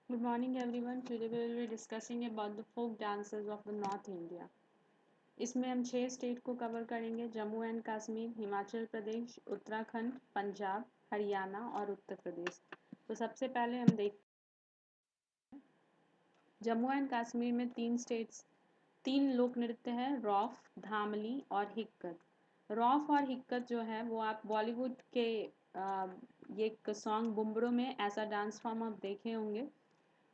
Good morning everyone. Today we will be discussing about the folk dances of the North India. इसमें हम 6 state को cover करेंगे: Jammu and Kashmir, Himachal Pradesh, Uttarakhand, Punjab, Haryana और उत्तर प्रदेश। तो सबसे पहले हम देख जम्मू एंड कश्मीर में तीन लोक नृत्य हैं: रौफ, धामली और हिक्कत। रौफ और हिक्कत जो है वो आप बॉलीवुड के ये एक सॉन्ग बुम्बरो में ऐसा डांस फॉर्म आप देखे होंगे।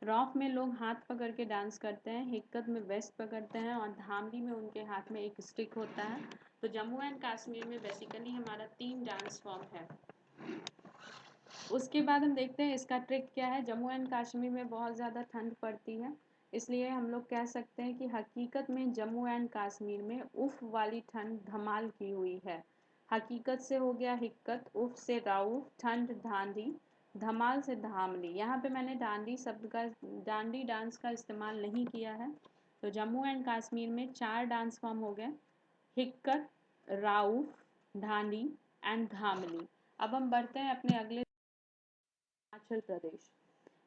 रॉफ में लोग हाथ पकड़ के डांस करते हैं, हिक्कत में वेस्ट पकड़ते हैं और धामली में उनके हाथ में एक स्टिक होता है। तो जम्मू एंड कश्मीर में बेसिकली हमारा 3 डांस फॉर्म है। उसके बाद हम देखते हैं इसका ट्रिक क्या है। जम्मू एंड कश्मीर में बहुत ज़्यादा ठंड पड़ती है, इसलिए हम लोग कह सकते हैं कि हकीकत में जम्मू एंड कश्मीर में उफ वाली ठंड धमाल की हुई है। हकीकत से हो गया हिक्कत, उफ से राउफ, ठंड धांधी, धमाल से धामली। यहाँ पे मैंने डांडी डांस का इस्तेमाल नहीं किया है। तो जम्मू एंड कश्मीर में 4 डांस फॉर्म हो गए: हिक्कत, राउफ, ढांडी एंड धामली। अब हम बढ़ते हैं अपने अगले हिमाचल प्रदेश।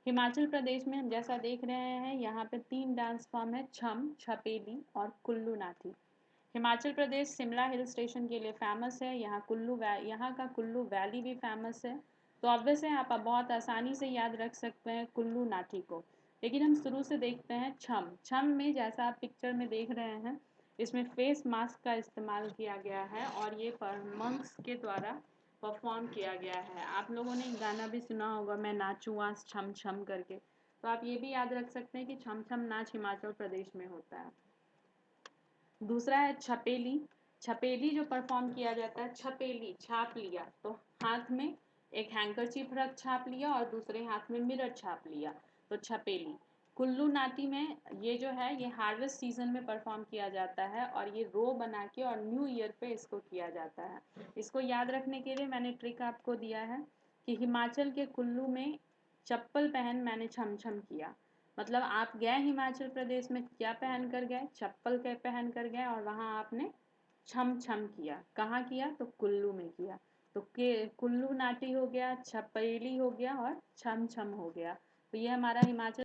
हिमाचल प्रदेश में हम जैसा देख रहे हैं यहाँ पे 3 डांस फॉर्म है: छम, छपेली और कुल्लू नाटी। हिमाचल प्रदेश शिमला हिल स्टेशन के लिए फेमस है। यहाँ का कुल्लू वैली भी फेमस है। तो ऑब्वियस है आप बहुत आसानी से याद रख सकते हैं कुल्लू नाटी को। लेकिन हम शुरू से देखते हैं छम। छम में जैसा आप पिक्चर में देख रहे हैं, इसमें फेस मास्क का इस्तेमाल किया गया है और ये मंक्स के द्वारा परफॉर्म किया गया है। आप लोगों ने गाना भी सुना होगा, मैं नाचूँ आज छम छम करके। तो आप ये भी याद रख सकते हैं कि छम छम नाच हिमाचल प्रदेश में होता है। दूसरा है छपेली। छपेली जो परफॉर्म किया जाता है, छपेली छाप लिया, तो हाथ में एक हैंकरचीफ रख छाप लिया और दूसरे हाथ में मिरर छाप लिया, तो छपेली। कुल्लू नाटी में ये जो है ये हार्वेस्ट सीजन में परफॉर्म किया जाता है और ये रो बना के और न्यू ईयर पे इसको किया जाता है। इसको याद रखने के लिए मैंने ट्रिक आपको दिया है कि हिमाचल के कुल्लू में चप्पल पहन मैंने छम छम किया। मतलब आप गए हिमाचल प्रदेश में, क्या पहन कर गए? चप्पल के पहन कर गए और वहाँ आपने छम छम किया। कहाँ किया? तो कुल्लू में किया। तो के कुल्लू नाटी हो गया, छपेली हो गया और छम छम हो गया। तो ये हमारा हिमाचल।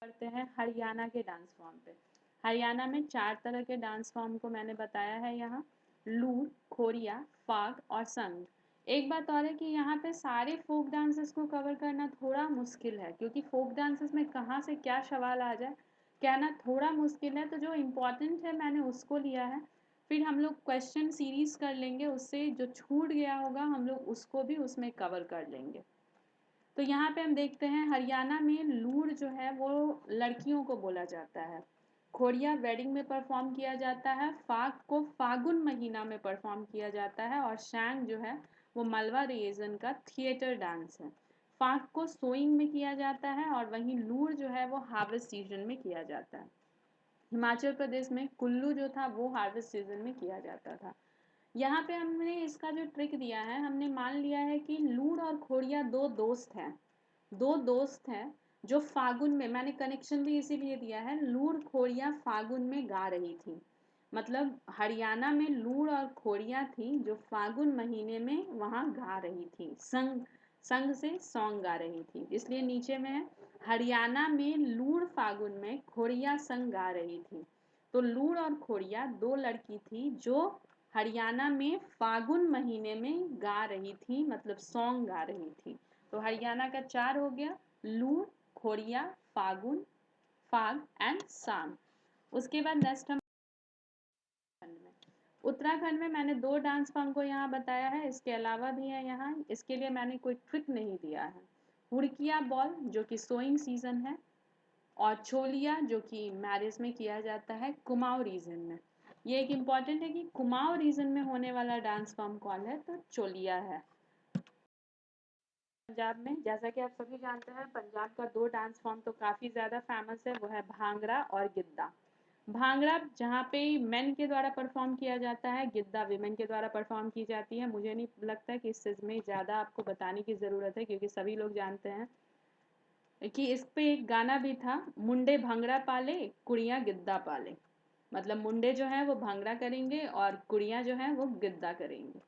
करते हैं हरियाणा के डांस फॉर्म पे। हरियाणा में 4 तरह के डांस फॉर्म को मैंने बताया है यहाँ: लूट, खोरिया, फाग और संग। एक बात और है कि यहाँ पे सारे फोक डांसेस को कवर करना थोड़ा मुश्किल है, क्योंकि फोक डांसेस में कहाँ से क्या सवाल आ जाए कहना थोड़ा मुश्किल है। तो जो इम्पोर्टेंट है मैंने उसको लिया है, फिर हम लोग क्वेश्चन सीरीज कर लेंगे, उससे जो छूट गया होगा हम लोग उसको भी उसमें कवर कर लेंगे। तो यहाँ पे हम देखते हैं हरियाणा में लूड़ जो है वो लड़कियों को बोला जाता है। खोड़िया वेडिंग में परफॉर्म किया जाता है। फाग को फागुन महीना में परफॉर्म किया जाता है और शैंग जो है वो मलवा रीजन का थिएटर डांस है। फाग को सोइंग में किया जाता है और वहीं लूड़ जो है वो हार्वेस्ट सीजन में किया जाता है। हिमाचल प्रदेश में कुल्लू जो था वो हार्वेस्ट सीजन में किया जाता था। यहाँ पे हमने इसका जो ट्रिक दिया है, हमने मान लिया है कि लूड़ और खोड़िया दो दोस्त हैं जो फागुन में, मैंने कनेक्शन भी इसीलिए दिया है, लूड़ खोड़िया फागुन में गा रही थी। मतलब हरियाणा में लूड़ और खोड़िया थी जो फागुन महीने में वहाँ गा रही थी, संग संग से सॉन्ग गा रही थी। इसलिए नीचे में है हरियाणा में लूड़ फागुन में, खोड़िया संग गा रही थी। तो लूड़ और खोड़िया 2 लड़की थी जो हरियाणा में फागुन महीने में गा रही थी, मतलब सॉन्ग गा रही थी। तो हरियाणा का 4 हो गया: लूड़, खोड़िया, फागुन, फाग एंड सांग। उसके बाद नेक्स्ट हम उत्तराखंड में मैंने 2 डांस फॉर्म को यहाँ बताया है, इसके अलावा भी है यहाँ। इसके लिए मैंने कोई ट्रिक नहीं दिया है। हुड़किया बॉल जो कि सोइंग सीजन है, और छोलिया जो कि मैरिज में किया जाता है कुमाऊं रीजन में। ये एक इम्पॉर्टेंट है कि कुमाऊं रीजन में होने वाला डांस फॉर्म कौन है, तो चोलिया है। पंजाब में, जैसा कि आप सभी जानते हैं, पंजाब का 2 डांस फॉर्म तो काफ़ी ज़्यादा फेमस है, वो है भांगड़ा और गिद्दा। भांगड़ा जहाँ पे मेन के द्वारा परफॉर्म किया जाता है, गिद्दा विमेन के द्वारा परफॉर्म की जाती है। मुझे नहीं लगता कि इस चीज़ में ज़्यादा आपको बताने की ज़रूरत है, क्योंकि सभी लोग जानते हैं कि इस पे एक गाना भी था, मुंडे भंगड़ा पाले कुड़ियाँ गिद्दा पाले। मतलब मुंडे जो हैं वो भंगड़ा करेंगे और कुड़ियाँ जो हैं वो गिद्दा करेंगी।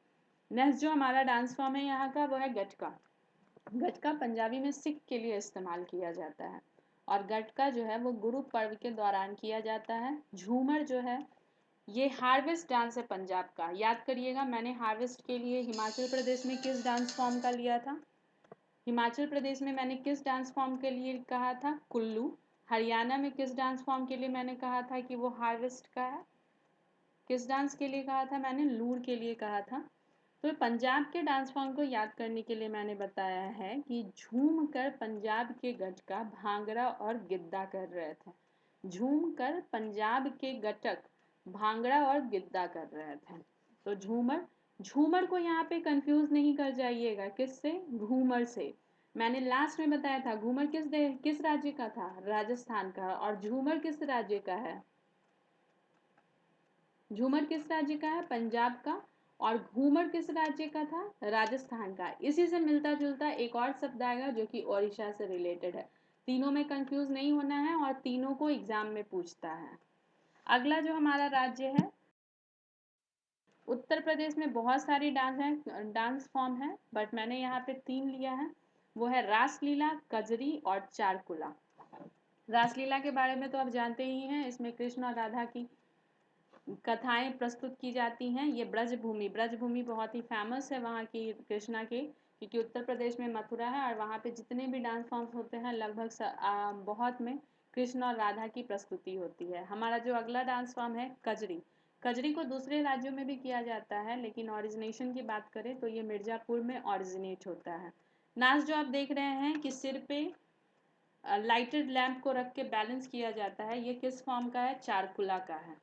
नेक्स्ट जो हमारा डांस फॉर्म है यहाँ का वो है गटका। गटका पंजाबी में सिक के लिए इस्तेमाल किया जाता है और गटका जो है वो गुरु पर्व के दौरान किया जाता है। झूमर जो है ये हार्वेस्ट डांस है पंजाब का। याद करिएगा, मैंने हार्वेस्ट के लिए हिमाचल प्रदेश में किस डांस फॉर्म का लिया था। हिमाचल प्रदेश में मैंने किस डांस फॉर्म के लिए कहा था, कुल्लू। हरियाणा में किस डांस फॉर्म के लिए मैंने कहा था कि वो हार्वेस्ट का है। किस डांस के लिए कहा था मैंने, लूर के लिए कहा था। तो पंजाब के डांस फॉर्म को याद करने के लिए मैंने बताया है कि झूम कर पंजाब के गटका भांगड़ा और गिद्दा कर रहे थे। झूम कर पंजाब के गटक भांगड़ा और गिद्दा कर रहे थे। तो झूमर, झूमर को यहाँ पे कंफ्यूज नहीं कर जाइएगा, किससे, घूमर से। मैंने लास्ट में बताया था घूमर किस राज्य का था, राजस्थान का, और झूमर किस राज्य का है, झूमर किस राज्य का है, पंजाब का। और घूमर किस राज्य का था, राजस्थान का। इसी से मिलता जुलता एक और शब्द आएगा जो कि ओडिशा से रिलेटेड है। तीनों में कंफ्यूज नहीं होना है और तीनों को एग्जाम में पूछता है। अगला जो हमारा राज्य है, उत्तर प्रदेश में बहुत सारी डांस फॉर्म है, बट मैंने यहाँ पे 3 लिया है। वो है रासलीला, कजरी और चारकुला। रासलीला के बारे में तो आप जानते ही हैं, इसमें कृष्ण और राधा की कथाएं प्रस्तुत की जाती हैं। ये ब्रजभूमि बहुत ही फेमस है वहाँ की कृष्णा के, क्योंकि उत्तर प्रदेश में मथुरा है और वहाँ पे जितने भी डांस फॉर्म्स होते हैं लगभग बहुत में कृष्ण और राधा की प्रस्तुति होती है। हमारा जो अगला डांस फॉर्म है कजरी। कजरी को दूसरे राज्यों में भी किया जाता है, लेकिन ऑरिजिनेशन की बात करें तो ये मिर्ज़ापुर में ऑरिजिनेट होता है। नाच जो आप देख रहे हैं कि सिर पे लाइटेड लैंप को रख के बैलेंस किया जाता है, ये किस फॉर्म का है, चारकुला का है।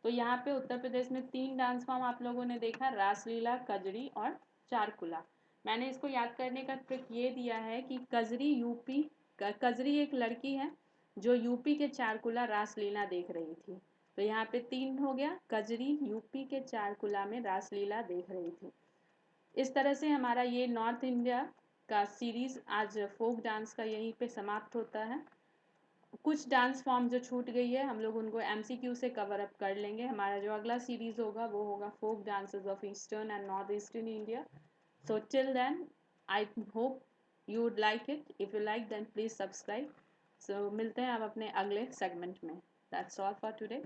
तो यहाँ पे उत्तर प्रदेश में 3 डांस फॉर्म आप लोगों ने देखा, रासलीला, कजरी और चारकुला। मैंने इसको याद करने का ट्रिक ये दिया है कि कजरी एक लड़की है जो यूपी के चारकुला रासलीला देख रही थी। तो यहाँ पे 3 हो गया, कजरी यूपी के चारकुला में रासलीला देख रही थी। इस तरह से हमारा ये नॉर्थ इंडिया का सीरीज़ आज फोक डांस का यहीं पे समाप्त होता है। कुछ डांस फॉर्म जो छूट गई है हम लोग उनको एमसीक्यू से कवर अप कर लेंगे। हमारा जो अगला सीरीज होगा वो होगा folk dances of eastern and north eastern India. So till then I hope you would like it. If you like then please subscribe. So मिलते हैं अब अपने अगले सेगमेंट में। That's all for today.